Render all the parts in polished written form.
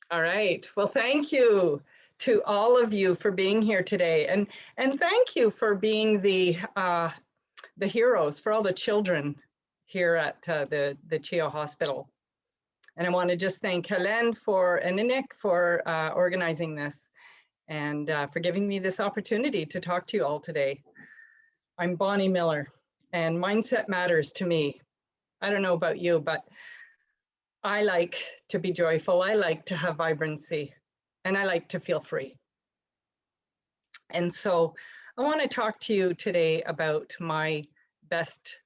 All right. Well, thank you to all of you for being here today, and thank you for being the heroes for all the children here at the CHEO Hospital. And I want to just thank Helen and Nick for organizing this and for giving me this opportunity to talk to you all today. I'm Bonnie Miller, and mindset matters to me. I don't know about you, but I like to be joyful. I like to have vibrancy, and I like to feel free. And so I want to talk to you today about my best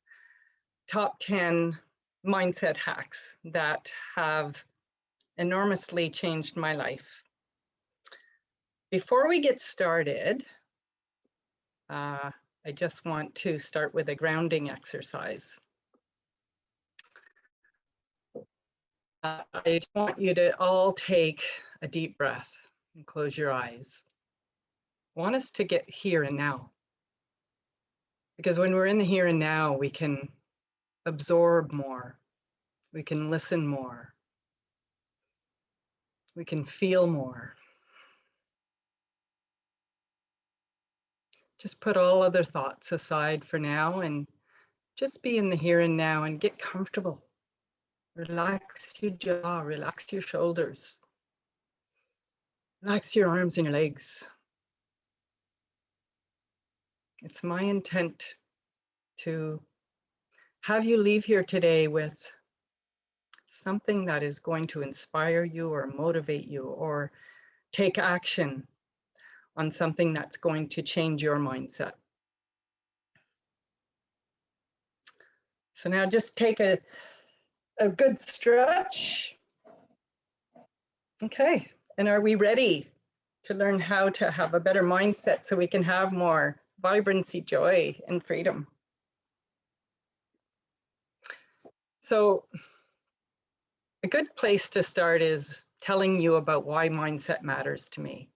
top 10 mindset hacks that have enormously changed my life. Before we get started, I just want to start with a grounding exercise. I want you to all take a deep breath and close your eyes. I want us to get here and now. Because when we're in the here and now, we can absorb more. We can listen more. We can feel more. Just put all other thoughts aside for now and just be in the here and now and get comfortable. Relax your jaw, relax your shoulders. Relax your arms and your legs. It's my intent to have you leave here today with something that is going to inspire you or motivate you or take action on something that's going to change your mindset. So now just take a good stretch. Okay, and are we ready to learn how to have a better mindset so we can have more vibrancy, joy, and freedom? So a good place to start is telling you about why mindset matters to me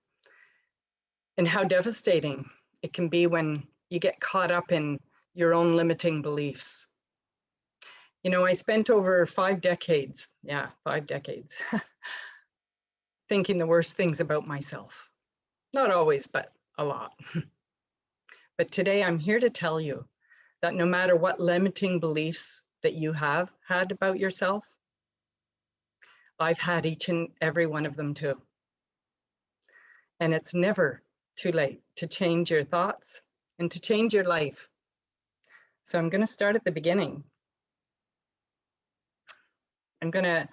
and how devastating it can be when you get caught up in your own limiting beliefs. You know, I spent over 5 decades, 5 decades, thinking the worst things about myself. Not always, but a lot. But today I'm here to tell you that no matter what limiting beliefs that you have had about yourself, I've had each and every one of them too. And it's never too late to change your thoughts and to change your life. So I'm going to start at the beginning. I'm going to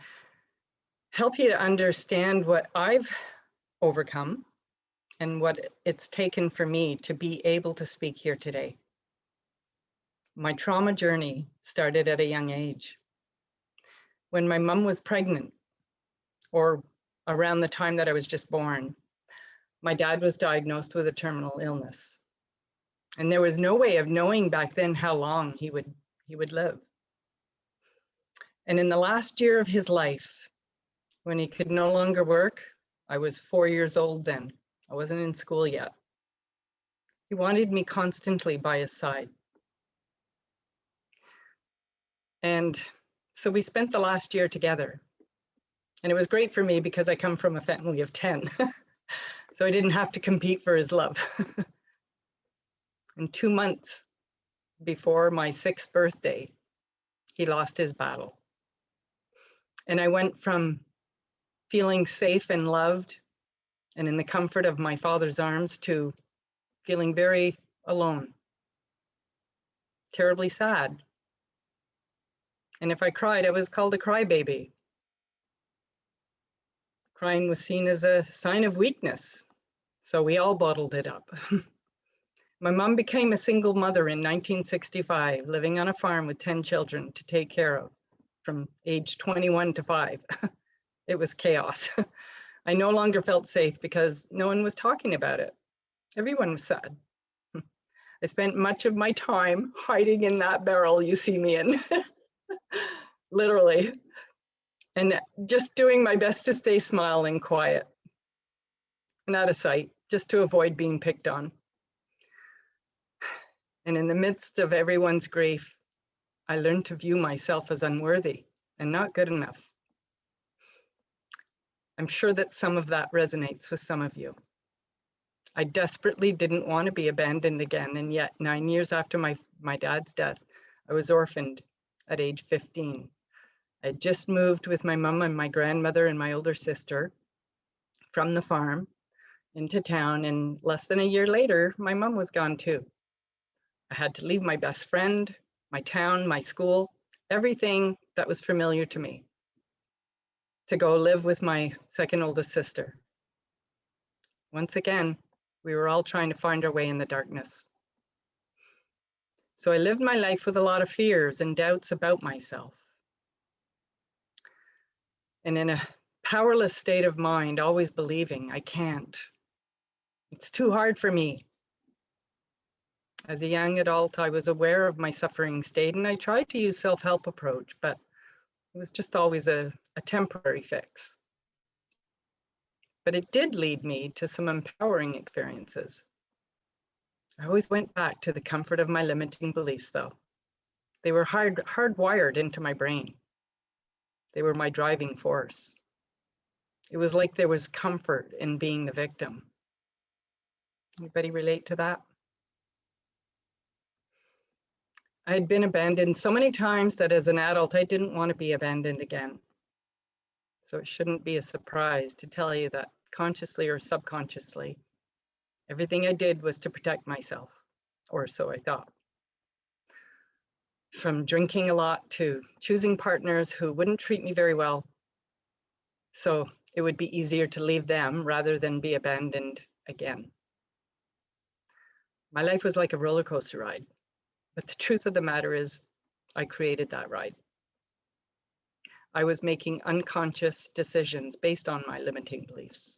help you to understand what I've overcome and what it's taken for me to be able to speak here today. My trauma journey started at a young age. When my mom was pregnant, or around the time that I was just born, my dad was diagnosed with a terminal illness. And there was no way of knowing back then how long he would live. And in the last year of his life, when he could no longer work, I was 4 years old then. I wasn't in school yet. He wanted me constantly by his side. And so we spent the last year together. And it was great for me because I come from a family of 10. So I didn't have to compete for his love. And 2 months before my 6th birthday, he lost his battle. And I went from feeling safe and loved and in the comfort of my father's arms to feeling very alone, terribly sad. And if I cried, I was called a crybaby. Crying was seen as a sign of weakness, so we all bottled it up. My mom became a single mother in 1965, living on a farm with 10 children to take care of from age 21 to 5. It was chaos. I no longer felt safe because no one was talking about it. Everyone was sad. I spent much of my time hiding in that barrel you see me in, literally, and just doing my best to stay smiling, quiet, and out of sight, just to avoid being picked on. And in the midst of everyone's grief, I learned to view myself as unworthy and not good enough. I'm sure that some of that resonates with some of you. I desperately didn't want to be abandoned again, and yet 9 years after my dad's death, I was orphaned at age 15. I had just moved with my mom and my grandmother and my older sister from the farm into town, and less than a year later, my mom was gone too. I had to leave my best friend, my town, my school, everything that was familiar to me, to go live with my second oldest sister. Once again, we were all trying to find our way in the darkness. So I lived my life with a lot of fears and doubts about myself. And in a powerless state of mind, always believing I can't. It's too hard for me. As a young adult, I was aware of my suffering state, and I tried to use self-help approach, but it was just always a temporary fix. But it did lead me to some empowering experiences. I always went back to the comfort of my limiting beliefs, though. They were hardwired into my brain. They were my driving force. It was like there was comfort in being the victim. Anybody relate to that? I had been abandoned so many times that as an adult, I didn't want to be abandoned again. So it shouldn't be a surprise to tell you that consciously or subconsciously, everything I did was to protect myself, or so I thought. From drinking a lot to choosing partners who wouldn't treat me very well, so it would be easier to leave them rather than be abandoned again. My life was like a roller coaster ride, but the truth of the matter is I created that ride. I was making unconscious decisions based on my limiting beliefs.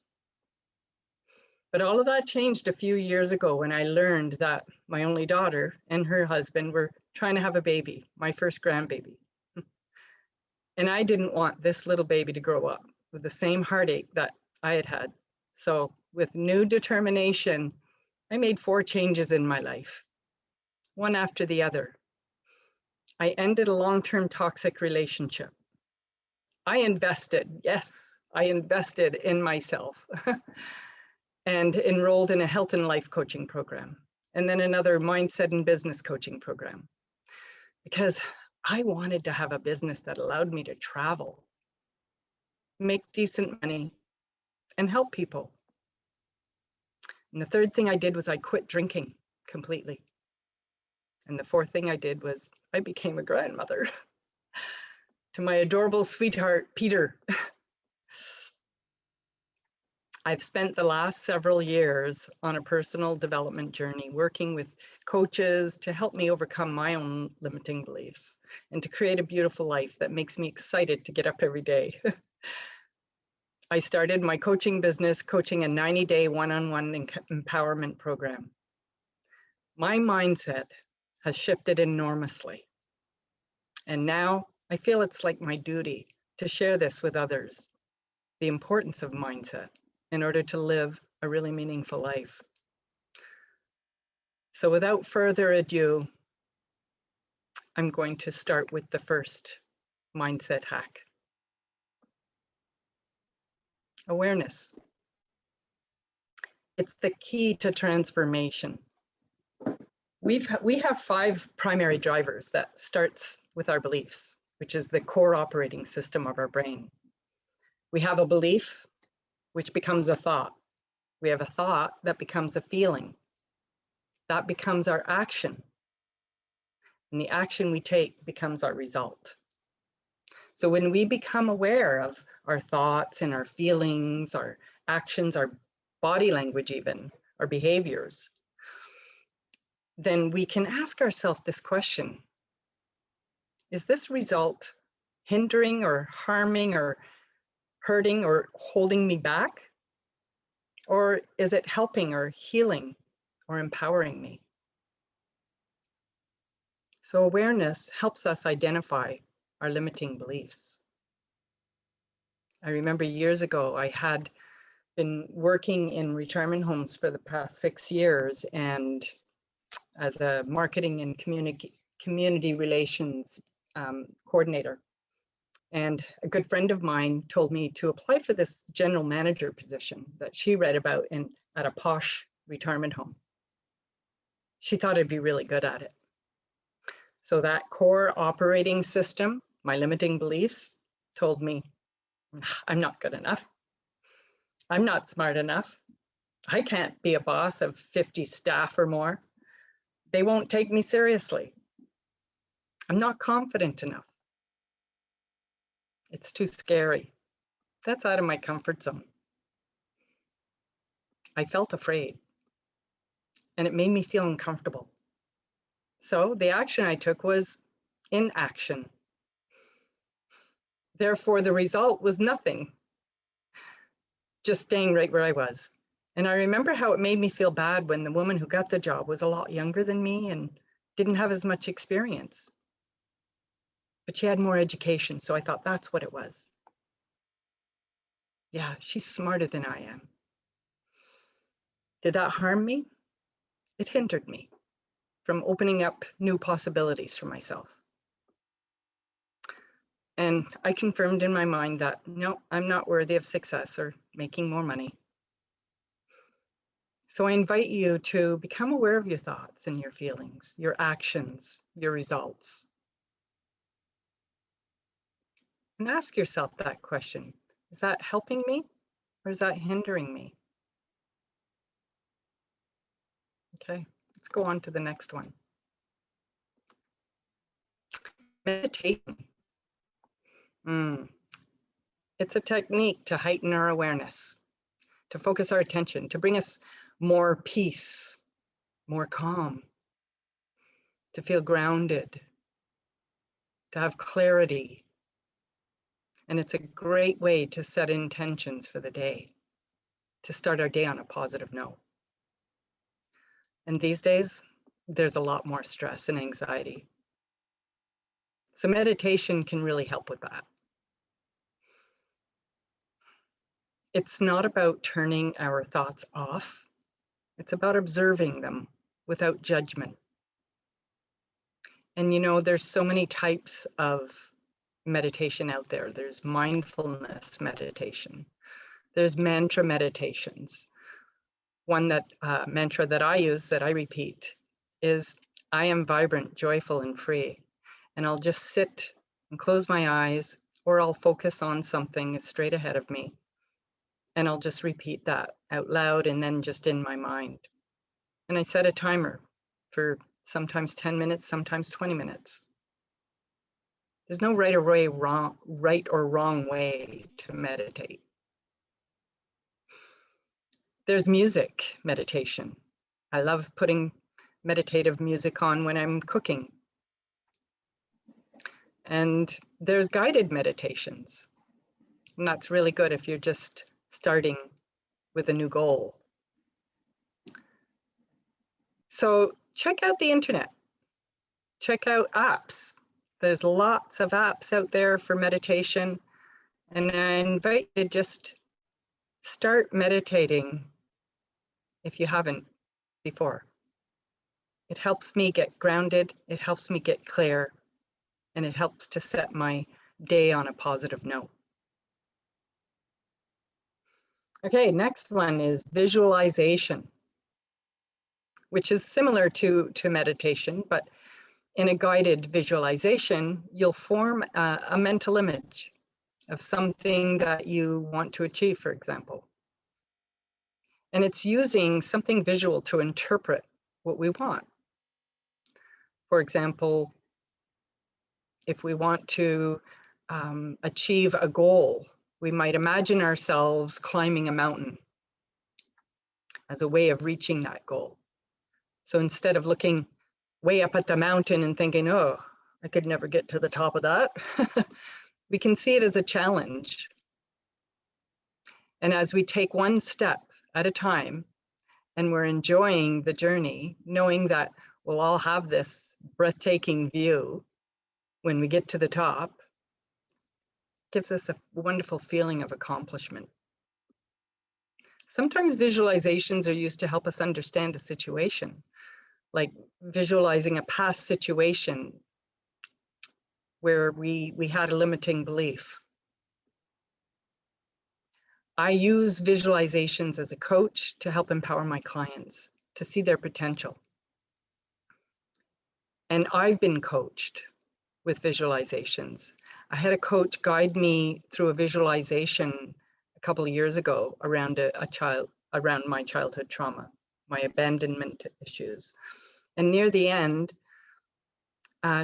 But all of that changed a few years ago when I learned that my only daughter and her husband were trying to have a baby, my first grandbaby. And I didn't want this little baby to grow up with the same heartache that I had had. So with new determination, I made 4 changes in my life, one after the other. I ended a long-term toxic relationship. I invested, yes, I invested in myself and enrolled in a health and life coaching program, and then another mindset and business coaching program, because I wanted to have a business that allowed me to travel, make decent money, and help people. And the third thing I did was I quit drinking completely. And the fourth thing I did was I became a grandmother to my adorable sweetheart, Peter. I've spent the last several years on a personal development journey, working with coaches to help me overcome my own limiting beliefs and to create a beautiful life that makes me excited to get up every day. I started my coaching business, coaching a 90-day one-on-one empowerment program. My mindset has shifted enormously. And now I feel it's like my duty to share this with others, the importance of mindset in order to live a really meaningful life. So without further ado, I'm going to start with the first mindset hack. Awareness. It's the key to transformation. We have 5 primary drivers that starts with our beliefs, which is the core operating system of our brain. We have a belief, which becomes a thought. We have a thought that becomes a feeling. That becomes our action. And the action we take becomes our result. So when we become aware of our thoughts and our feelings, our actions, our body language even, our behaviors, then we can ask ourselves this question: is this result hindering or harming or hurting or holding me back? Or is it helping or healing or empowering me? So awareness helps us identify our limiting beliefs. I remember years ago, I had been working in retirement homes for the past 6 years and as a marketing and community relations coordinator. And a good friend of mine told me to apply for this general manager position that she read about at a posh retirement home. She thought I'd be really good at it. So that core operating system, my limiting beliefs, told me, I'm not good enough. I'm not smart enough. I can't be a boss of 50 staff or more. They won't take me seriously. I'm not confident enough. It's too scary. That's out of my comfort zone. I felt afraid, and it made me feel uncomfortable. So the action I took was inaction. Therefore, the result was nothing, just staying right where I was. And I remember how it made me feel bad when the woman who got the job was a lot younger than me and didn't have as much experience. But she had more education, so I thought that's what it was. Yeah, she's smarter than I am. Did that harm me? It hindered me from opening up new possibilities for myself. And I confirmed in my mind that, no, I'm not worthy of success or making more money. So I invite you to become aware of your thoughts and your feelings, your actions, your results. And ask yourself that question. Is that helping me or is that hindering me? Okay, let's go on to the next one. Meditation. It's a technique to heighten our awareness, to focus our attention, to bring us more peace, more calm, to feel grounded, to have clarity. And it's a great way to set intentions for the day, to start our day on a positive note. And these days, there's a lot more stress and anxiety. So meditation can really help with that. It's not about turning our thoughts off. It's about observing them without judgment. And you know, there's so many types of meditation out there. There's mindfulness meditation. There's mantra meditations. One mantra that I use, that I repeat, is I am vibrant, joyful, and free. And I'll just sit and close my eyes, or I'll focus on something straight ahead of me. And I'll just repeat that out loud and then just in my mind. And I set a timer for sometimes 10 minutes, sometimes 20 minutes. There's no right or wrong way to meditate. There's music meditation. I love putting meditative music on when I'm cooking. And there's guided meditations. And that's really good if you're just starting with a new goal. So check out the internet. Check out apps. There's lots of apps out there for meditation. And I invite you to just start meditating if you haven't before. It helps me get grounded, it helps me get clear, and it helps to set my day on a positive note. Okay, next one is visualization, which is similar to meditation, but in a guided visualization, you'll form a mental image of something that you want to achieve, for example. And it's using something visual to interpret what we want. For example, if we want to achieve a goal, we might imagine ourselves climbing a mountain as a way of reaching that goal. So instead of looking way up at the mountain and thinking, oh, I could never get to the top of that, we can see it as a challenge. And as we take one step at a time and we're enjoying the journey, knowing that we'll all have this breathtaking view when we get to the top, gives us a wonderful feeling of accomplishment. Sometimes visualizations are used to help us understand a situation, like visualizing a past situation where we had a limiting belief. I use visualizations as a coach to help empower my clients to see their potential. And I've been coached with visualizations. I had a coach guide me through a visualization a couple of years ago around around my childhood trauma, my abandonment issues. And near the end,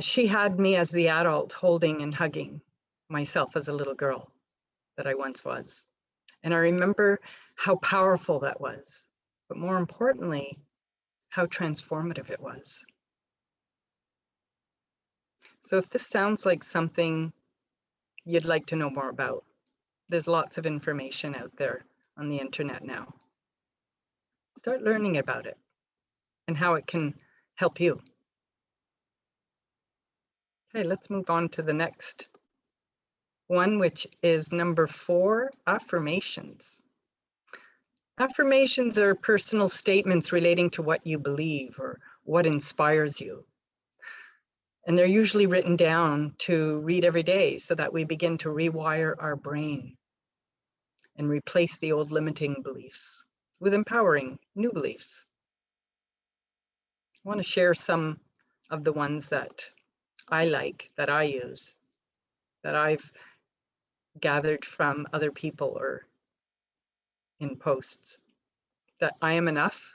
she had me as the adult holding and hugging myself as a little girl that I once was. And I remember how powerful that was, but more importantly, how transformative it was. So if this sounds like something you'd like to know more about, there's lots of information out there on the internet now. Start learning about it and how it can help you. Okay, let's move on to the next one, which is number 4, affirmations. Affirmations are personal statements relating to what you believe or what inspires you. And they're usually written down to read every day so that we begin to rewire our brain and replace the old limiting beliefs with empowering new beliefs. I want to share some of the ones that I like, that I use, that I've gathered from other people or in posts. That I am enough,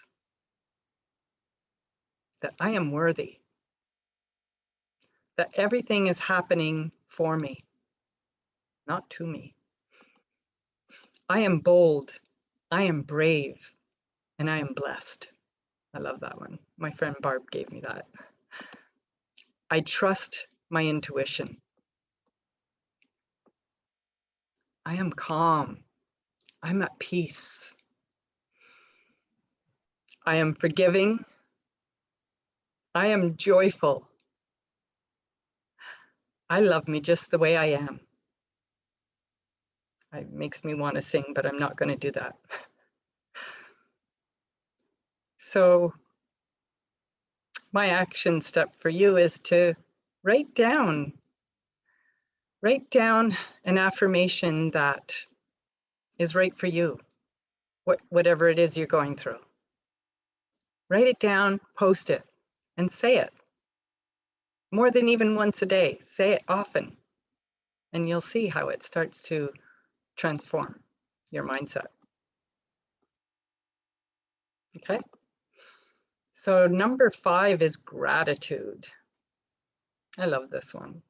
that I am worthy, that everything is happening for me, not to me. I am bold, I am brave, and I am blessed. I love that one. My friend Barb gave me that. I trust my intuition. I am calm. I'm at peace. I am forgiving. I am joyful. I love me just the way I am. It makes me want to sing, but I'm not going to do that. So my action step for you is to write down an affirmation that is right for you, whatever it is you're going through. Write it down, post it, and say it. More than even once a day, say it often, and you'll see how it starts to transform your mindset. Okay? So number 5 is gratitude. I love this one.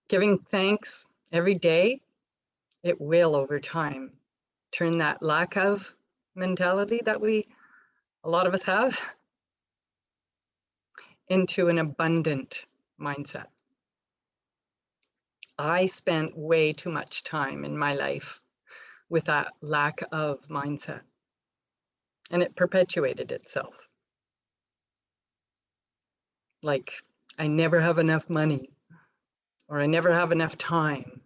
Giving thanks every day, it will over time turn that lack of mentality that a lot of us have into an abundant mindset. I spent way too much time in my life with that lack of mindset, and it perpetuated itself. Like, I never have enough money, or I never have enough time,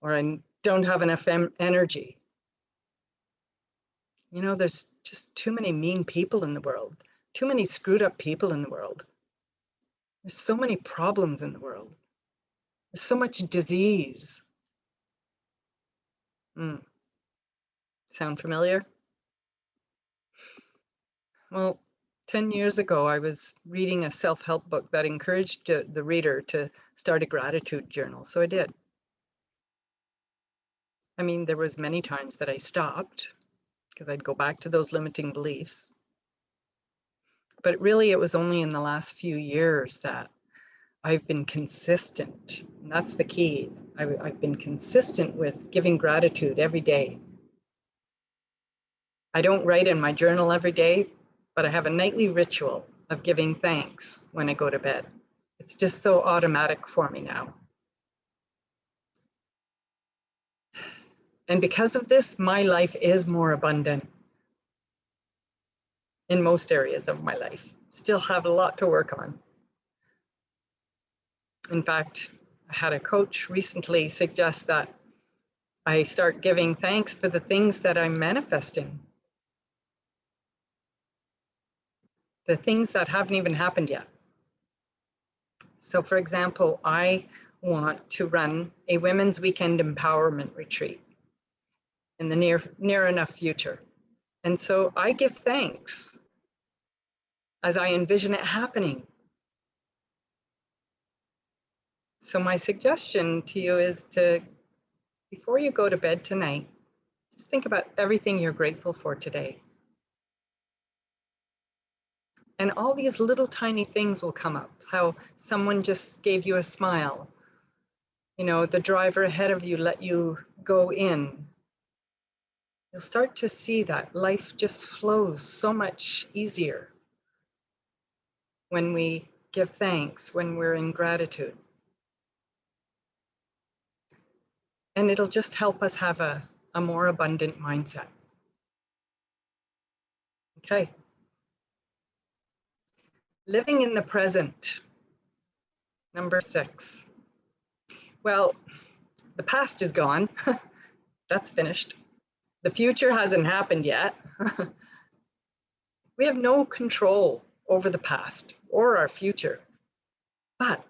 or I don't have enough energy. You know, there's just too many mean people in the world, too many screwed up people in the world. There's so many problems in the world. There's so much disease. Sound familiar? Well, 10 years ago, I was reading a self-help book that encouraged the reader to start a gratitude journal. So I did. I mean, there was many times that I stopped because I'd go back to those limiting beliefs. But really, it was only in the last few years that I've been consistent. And that's the key. I've been consistent with giving gratitude every day. I don't write in my journal every day, but I have a nightly ritual of giving thanks when I go to bed. It's just so automatic for me now. And because of this, my life is more abundant in most areas of my life. Still have a lot to work on. In fact, I had a coach recently suggest that I start giving thanks for the things that I'm manifesting. The things that haven't even happened yet. So for example, I want to run a women's weekend empowerment retreat in the near enough future. And so I give thanks as I envision it happening. So my suggestion to you is to, before you go to bed tonight, just think about everything you're grateful for today. And all these little tiny things will come up. How someone just gave you a smile. You know, the driver ahead of you let you go in. You'll start to see that life just flows so much easier when we give thanks, when we're in gratitude. And it'll just help us have a more abundant mindset. Okay. Living in the present. Number 6. Well, the past is gone. That's finished. The future hasn't happened yet. We have no control over the past or our future. But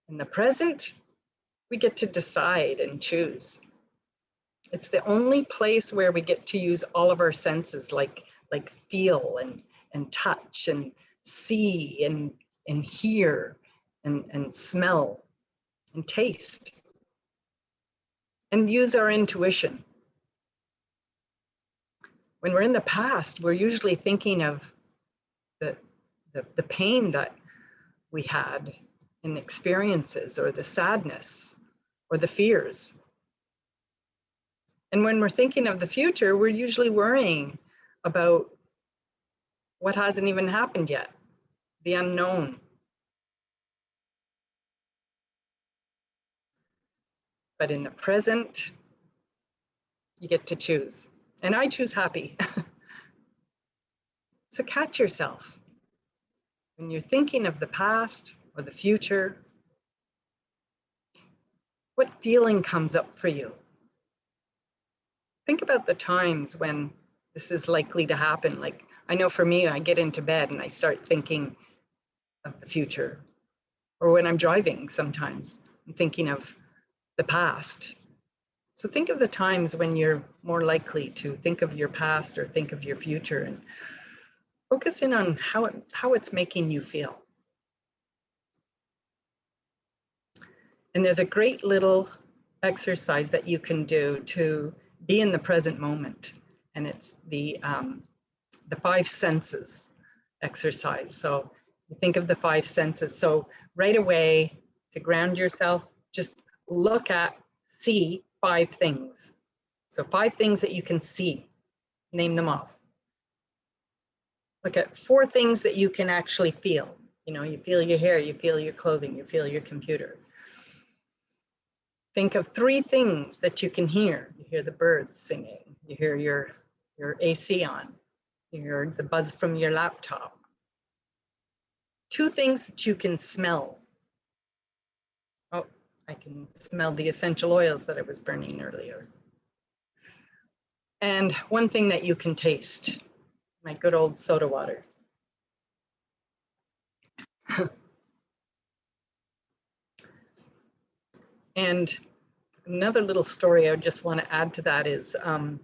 in the present, we get to decide and choose. It's the only place where we get to use all of our senses, like feel and touch and see and hear and smell and taste, and use our intuition. When we're in the past, we're usually thinking of the pain that we had in experiences, or the sadness, or the fears. And when we're thinking of the future, we're usually worrying about what hasn't even happened yet, the unknown. But in the present, you get to choose. And I choose happy. So catch yourself. When you're thinking of the past or the future, what feeling comes up for you? Think about the times when this is likely to happen. Like, I know for me, I get into bed and I start thinking of the future. Or when I'm driving, sometimes I'm thinking of the past. So think of the times when you're more likely to think of your past or think of your future, and focus in on how it's making you feel. And there's a great little exercise that you can do to be in the present moment. And it's the 5 senses exercise. So you think of the 5 senses. So right away, to ground yourself, just see 5 things. So 5 things that you can see, name them off. Look at 4 things that you can actually feel. You know, you feel your hair, you feel your clothing, you feel your computer. Think of 3 things that you can hear. You hear the birds singing, you hear your AC on, you hear the buzz from your laptop. 2 things that you can smell. Oh, I can smell the essential oils that I was burning earlier. And 1 thing that you can taste, my good old soda water. And another little story I just want to add to that is, I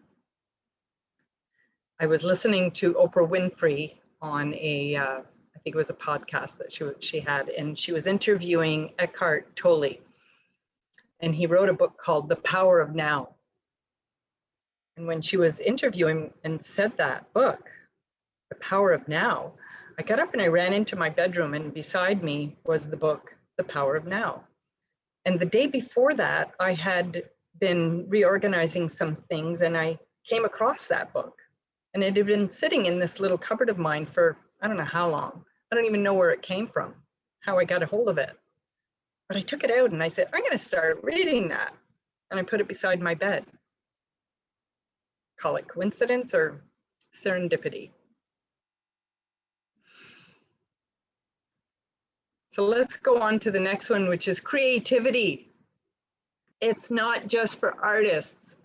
was listening to Oprah Winfrey on I think it was a podcast that she had, and she was interviewing Eckhart Tolle. And he wrote a book called The Power of Now. And when she was interviewing and said that book, The Power of Now, I got up and I ran into my bedroom, and beside me was the book, The Power of Now. And the day before that, I had been reorganizing some things, and I came across that book. And it had been sitting in this little cupboard of mine for, I don't know how long. I don't even know where it came from, how I got a hold of it. But I took it out and I said, I'm going to start reading that. And I put it beside my bed. Call it coincidence or serendipity. So let's go on to the next one, which is creativity. It's not just for artists.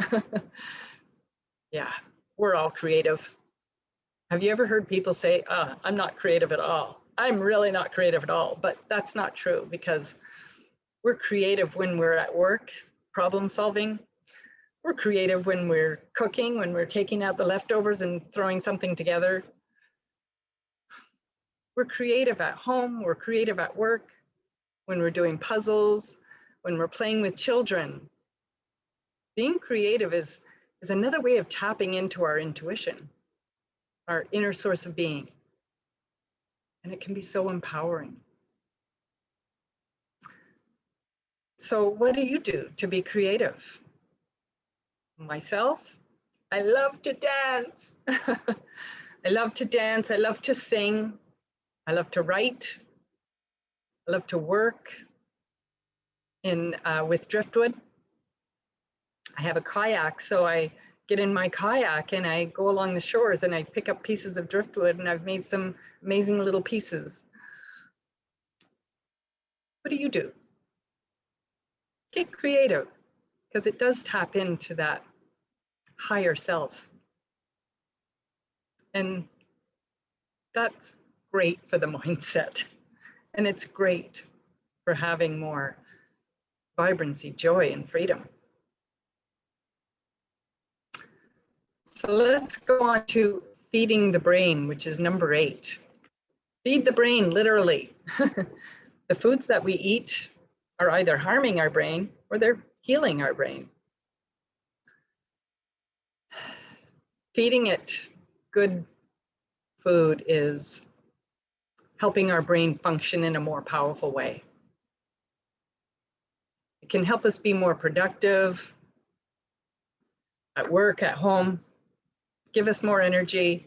Yeah, we're all creative. Have you ever heard people say, I'm not creative at all? I'm really not creative at all, but that's not true, because we're creative when we're at work, problem solving. We're creative when we're cooking, when we're taking out the leftovers and throwing something together. We're creative at home, we're creative at work, when we're doing puzzles, when we're playing with children. Being creative is another way of tapping into our intuition, our inner source of being. And it can be so empowering. So what do you do to be creative? Myself, I love to dance. I love to dance, I love to sing, I love to write, I love to work with driftwood. I have a kayak, so I get in my kayak and I go along the shores and I pick up pieces of driftwood, and I've made some amazing little pieces. What do you do? Get creative, because it does tap into that higher self. And that's great for the mindset. And it's great for having more vibrancy, joy, and freedom. So let's go on to feeding the brain, which is number 8. Feed the brain, literally. The foods that we eat are either harming our brain or they're healing our brain. Feeding it good food is helping our brain function in a more powerful way. It can help us be more productive at work, at home, give us more energy,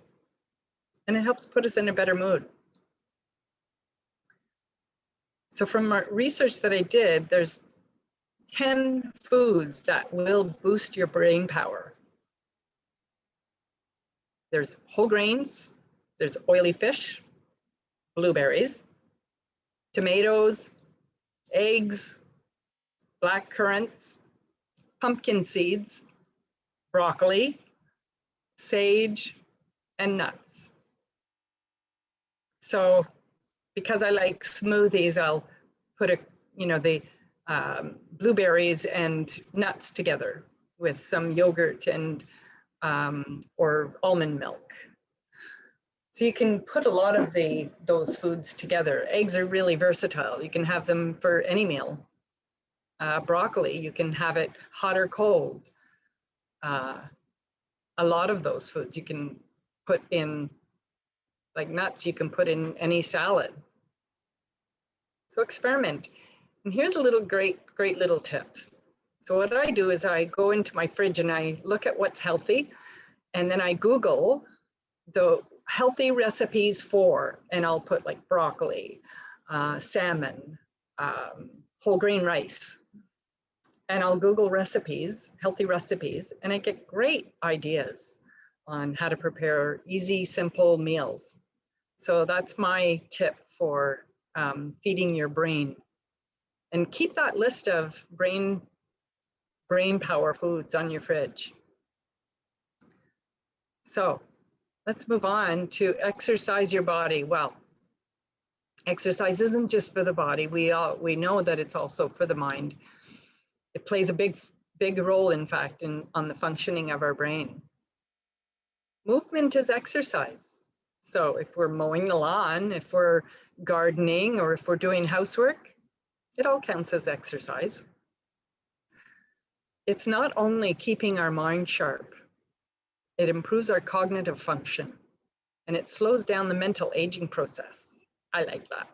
and it helps put us in a better mood. So from our research that I did, there's 10 foods that will boost your brain power. There's whole grains, there's oily fish, blueberries, tomatoes, eggs, black currants, pumpkin seeds, broccoli, sage, and nuts. So because I like smoothies, I'll put the blueberries and nuts together with some yogurt and or almond milk. So you can put a lot of those foods together. Eggs are really versatile. You can have them for any meal. Broccoli, you can have it hot or cold. A lot of those foods you can put in, like nuts, you can put in any salad. So experiment. And here's a little great little tip. So what I do is I go into my fridge and I look at what's healthy, and then I Google the healthy recipes for, and I'll put like broccoli, salmon, whole grain rice. And I'll Google recipes, healthy recipes, and I get great ideas on how to prepare easy, simple meals. So that's my tip for feeding your brain. And keep that list of brain power foods on your fridge. So let's move on to exercise your body. Well, exercise isn't just for the body. We know that it's also for the mind. It plays a big role, in fact, on the functioning of our brain. Movement is exercise. So if we're mowing the lawn, if we're gardening, or if we're doing housework, it all counts as exercise. It's not only keeping our mind sharp, it improves our cognitive function, and it slows down the mental aging process. I like that.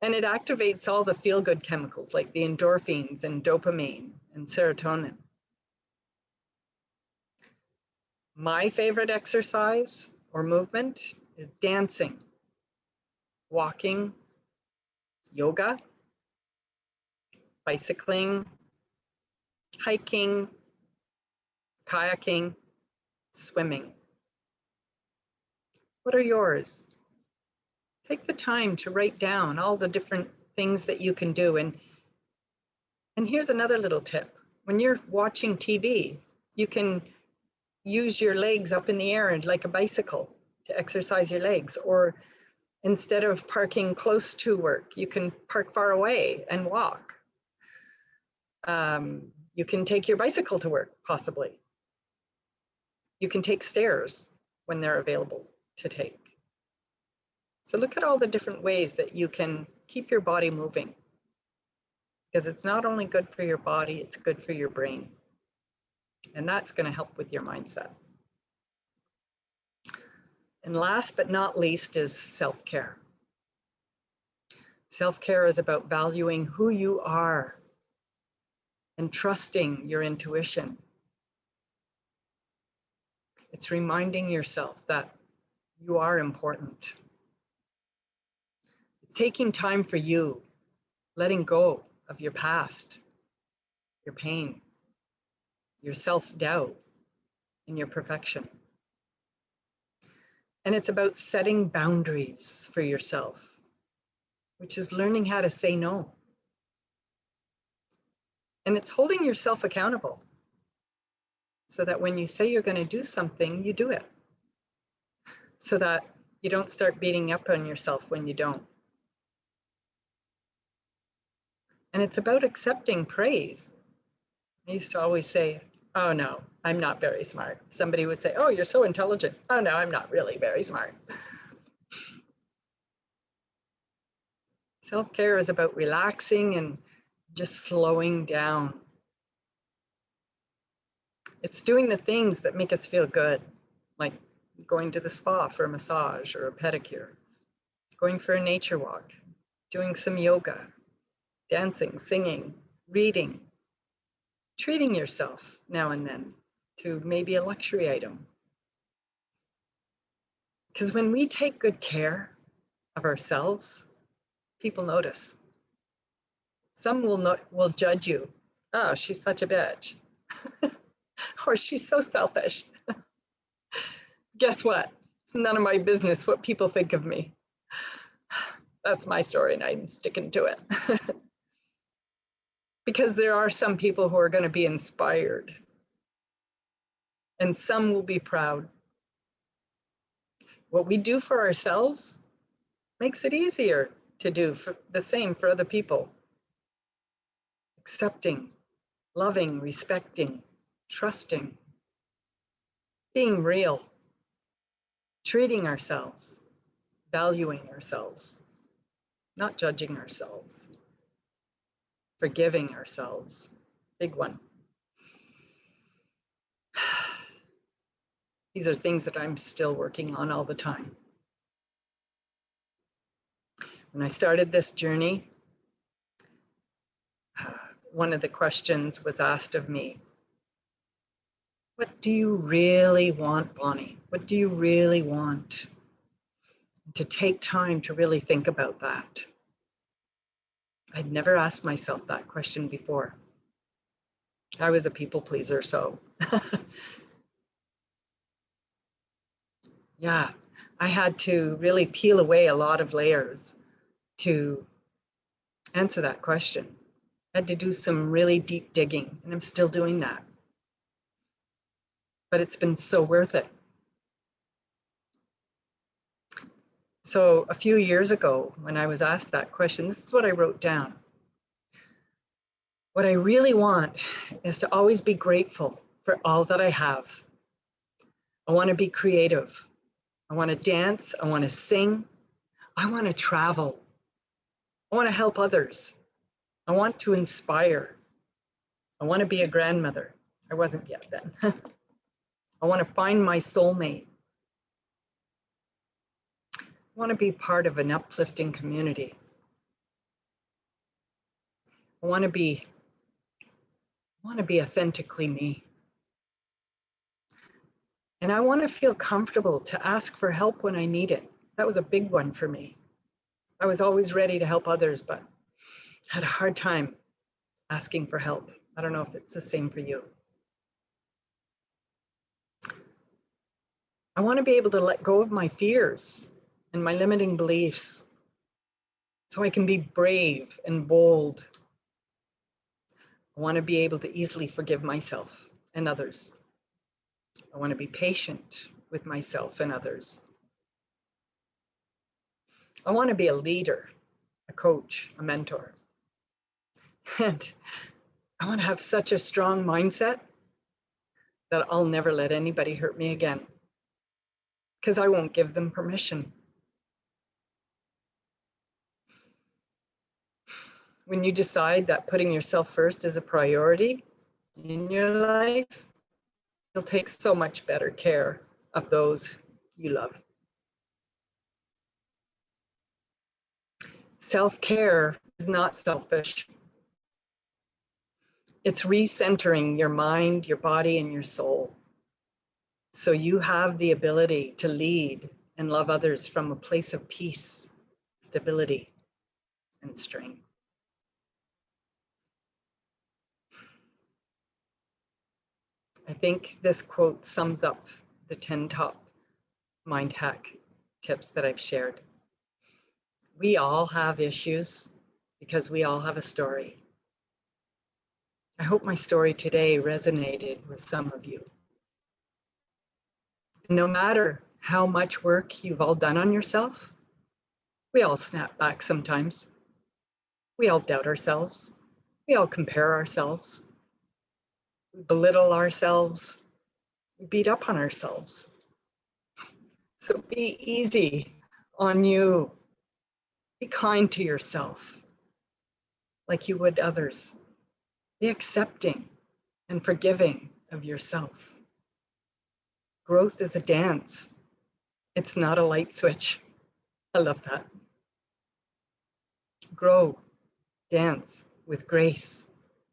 And it activates all the feel-good chemicals like the endorphins and dopamine and serotonin. My favorite exercise or movement is dancing, walking, yoga, bicycling, hiking, kayaking, swimming. What are yours? Take the time to write down all the different things that you can do. And here's another little tip. When you're watching TV, you can use your legs up in the air and like a bicycle to exercise your legs, or Instead of parking close to work, you can park far away and walk. You can take your bicycle to work, possibly. You can take stairs when they're available to take. So look at all the different ways that you can keep your body moving, because it's not only good for your body, it's good for your brain. And that's going to help with your mindset. And last but not least is self-care. Self-care is about valuing who you are and trusting your intuition. It's reminding yourself that you are important. It's taking time for you, letting go of your past, your pain, your self-doubt, and your perfection. And it's about setting boundaries for yourself, which is learning how to say no. And it's holding yourself accountable so that when you say you're going to do something, you do it. So that you don't start beating up on yourself when you don't. And it's about accepting praise. I used to always say, oh no, I'm not very smart. Somebody would say, oh, you're so intelligent. Oh no, I'm not really very smart. Self-care is about relaxing and just slowing down. It's doing the things that make us feel good, like going to the spa for a massage or a pedicure, going for a nature walk, doing some yoga, dancing, singing, reading, treating yourself now and then to maybe a luxury item. Because when we take good care of ourselves, people notice. Some will judge you. Oh, she's such a bitch. Or she's so selfish. Guess what? It's none of my business what people think of me. That's my story and I'm sticking to it. Because there are some people who are going to be inspired. And some will be proud. What we do for ourselves makes it easier to do for the same for other people. Accepting, loving, respecting, trusting, being real, treating ourselves, valuing ourselves, not judging ourselves, forgiving ourselves. Big one. These are things that I'm still working on all the time. When I started this journey, one of the questions was asked of me, what do you really want, Bonnie? What do you really want? To take time to really think about that. I'd never asked myself that question before. I was a people pleaser, so yeah, I had to really peel away a lot of layers to answer that question. I had to do some really deep digging, and I'm still doing that. But it's been so worth it. So a few years ago, when I was asked that question, this is what I wrote down. What I really want is to always be grateful for all that I have. I want to be creative. I want to dance. I want to sing. I want to travel. I want to help others. I want to inspire. I want to be a grandmother. I wasn't yet then. I want to find my soulmate. I want to be part of an uplifting community. I want to be authentically me. And I want to feel comfortable to ask for help when I need it. That was a big one for me. I was always ready to help others, but had a hard time asking for help. I don't know if it's the same for you. I want to be able to let go of my fears and my limiting beliefs so I can be brave and bold. I want to be able to easily forgive myself and others. I want to be patient with myself and others. I want to be a leader, a coach, a mentor. And I want to have such a strong mindset that I'll never let anybody hurt me again, because I won't give them permission. When you decide that putting yourself first is a priority in your life, you'll take so much better care of those you love. Self-care is not selfish. It's recentering your mind, your body, and your soul. So you have the ability to lead and love others from a place of peace, stability, and strength. I think this quote sums up the 10 top mind hack tips that I've shared. We all have issues because we all have a story. I hope my story today resonated with some of you. No matter how much work you've all done on yourself, we all snap back sometimes. We all doubt ourselves. We all compare ourselves. We belittle ourselves. We beat up on ourselves. So be easy on you. Be kind to yourself like you would others. Be accepting and forgiving of yourself. Growth is a dance. It's not a light switch. I love that. Grow, dance with grace,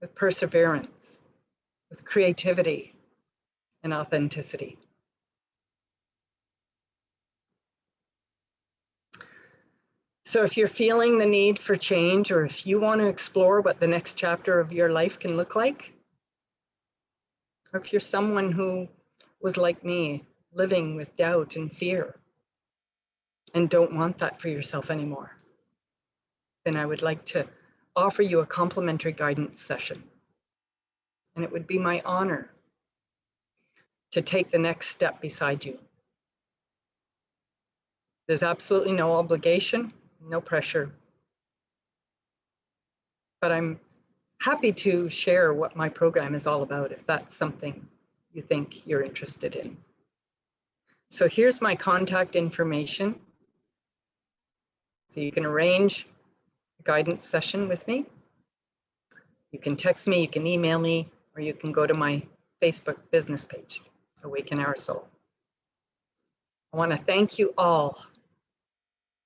with perseverance, with creativity and authenticity. So if you're feeling the need for change, or if you want to explore what the next chapter of your life can look like, or if you're someone who was like me, living with doubt and fear, and don't want that for yourself anymore, then I would like to offer you a complimentary guidance session. And it would be my honor to take the next step beside you. There's absolutely no obligation, no pressure. But I'm happy to share what my program is all about if that's something you think you're interested in. So here's my contact information. So you can arrange a guidance session with me. You can text me, you can email me, or you can go to my Facebook business page, Awaken Our Soul. I want to thank you all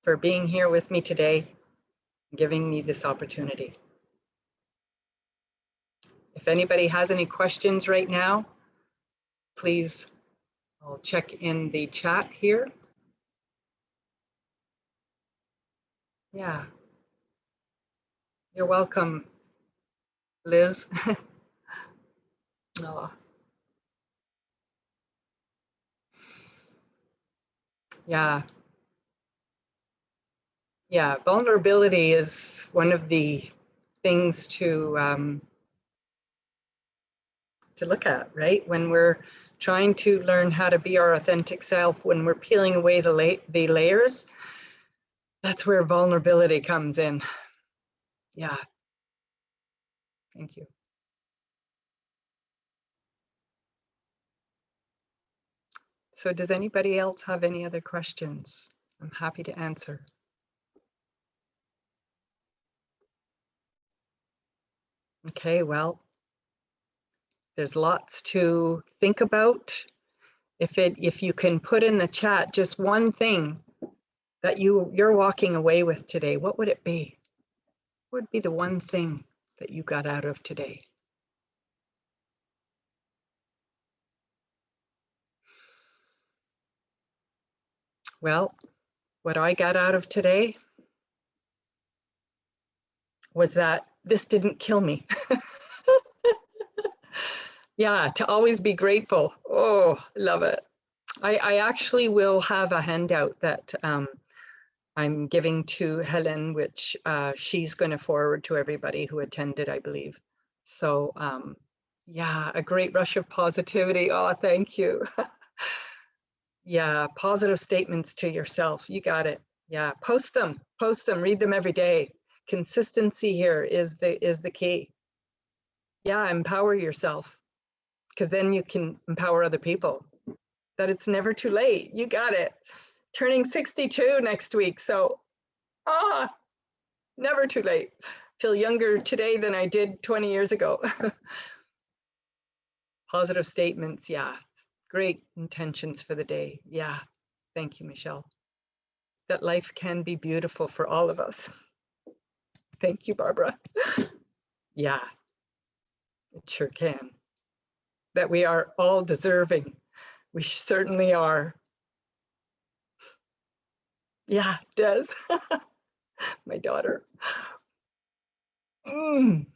for being here with me today and giving me this opportunity. If anybody has any questions right now, please, I'll check in the chat here. Yeah. You're welcome, Liz. Oh. Yeah. Yeah, vulnerability is one of the things to look at, right? When we're trying to learn how to be our authentic self, when we're peeling away the layers, that's where vulnerability comes in. Yeah. Thank you. So does anybody else have any other questions? I'm happy to answer. Okay, well, there's lots to think about. If you can put in the chat just one thing that you're walking away with today, what would it be? What would be the one thing that you got out of today? Well, what I got out of today was that this didn't kill me. Yeah, to always be grateful. Oh, love it. I actually will have a handout that I'm giving to Helen, which she's going to forward to everybody who attended, I believe. So yeah, a great rush of positivity. Oh, thank you. Yeah, positive statements to yourself. You got it. Yeah, post them, read them every day. Consistency here is the key. Yeah, empower yourself, because then you can empower other people. That it's never too late. You got it. Turning 62 next week, so never too late. Feel younger today than I did 20 years ago. Positive statements, yeah. Great intentions for the day. Yeah. Thank you, Michelle. That life can be beautiful for all of us. Thank you, Barbara. Yeah, it sure can. That we are all deserving. We certainly are. Yeah, Des. My daughter. I'm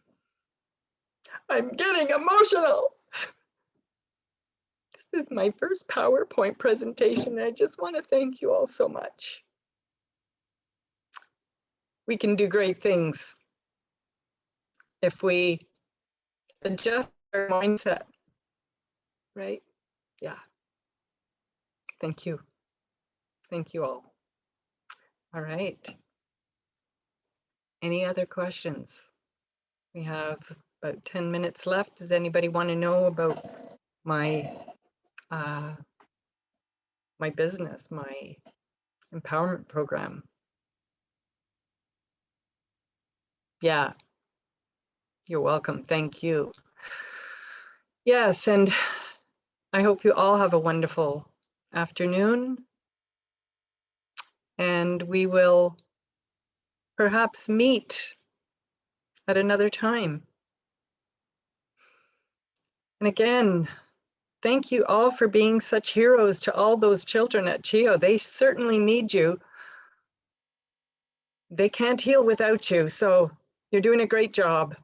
getting emotional. This is my first PowerPoint presentation, and I just want to thank you all so much. We can do great things if we adjust our mindset, right? Yeah. Thank you. Thank you all. All right. Any other questions? We have about 10 minutes left. Does anybody want to know about my my business, my empowerment program? Yeah, you're welcome. Thank you. Yes, and I hope you all have a wonderful afternoon, and we will perhaps meet at another time. And again, thank you all for being such heroes to all those children at CHEO. They certainly need you. They can't heal without you, so you're doing a great job.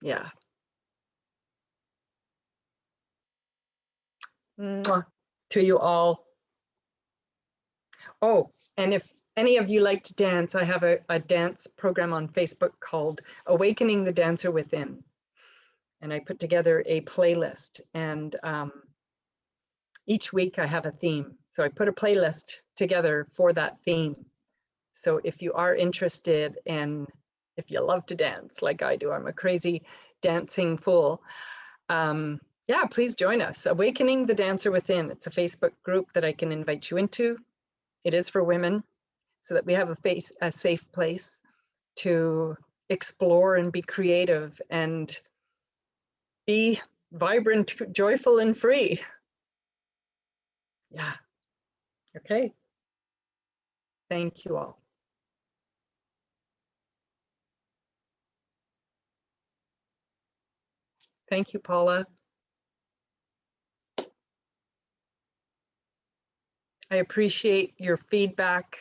Yeah. Mwah. To you all. Oh, and if any of you like to dance, I have a dance program on Facebook called Awakening the Dancer Within. And I put together a playlist, and each week I have a theme. So I put a playlist together for that theme. So if you are interested, and if you love to dance like I do, I'm a crazy dancing fool. Yeah, please join us. Awakening the Dancer Within. It's a Facebook group that I can invite you into. It is for women, so that we have a safe place to explore and be creative and be vibrant, joyful, and free. Yeah. Okay. Thank you all. Thank you, Paula. I appreciate your feedback.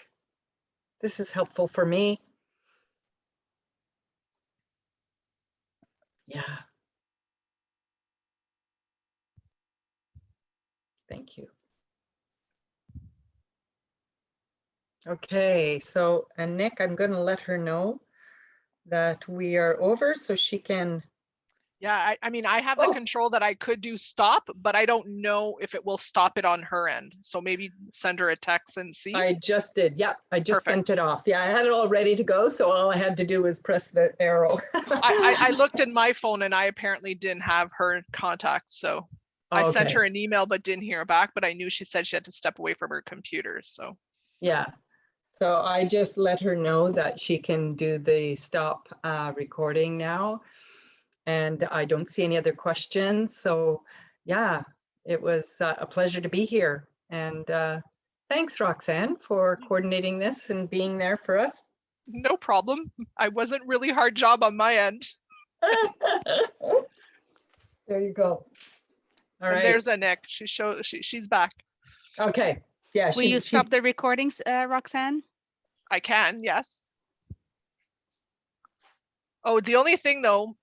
This is helpful for me. Yeah. Thank you. Okay, so, and Nick, I'm going to let her know that we are over so she can. Yeah, I mean, I have the control that I could do stop, but I don't know if it will stop it on her end. So maybe send her a text and see. I just did. Yeah, I just sent it off. Yeah, I had it all ready to go. So all I had to do was press the arrow. I looked in my phone and I apparently didn't have her contact. So I sent her an email, but didn't hear back. But I knew she said she had to step away from her computer. So yeah. So I just let her know that she can do the stop recording now. And I don't see any other questions. So yeah, it was a pleasure to be here. And thanks, Roxanne, for coordinating this and being there for us. No problem. I wasn't really hard job on my end. There you go. All right. There's Nick. She's back. Okay. Yeah. Will you stop the recordings, Roxanne? I can, yes. Oh, the only thing though,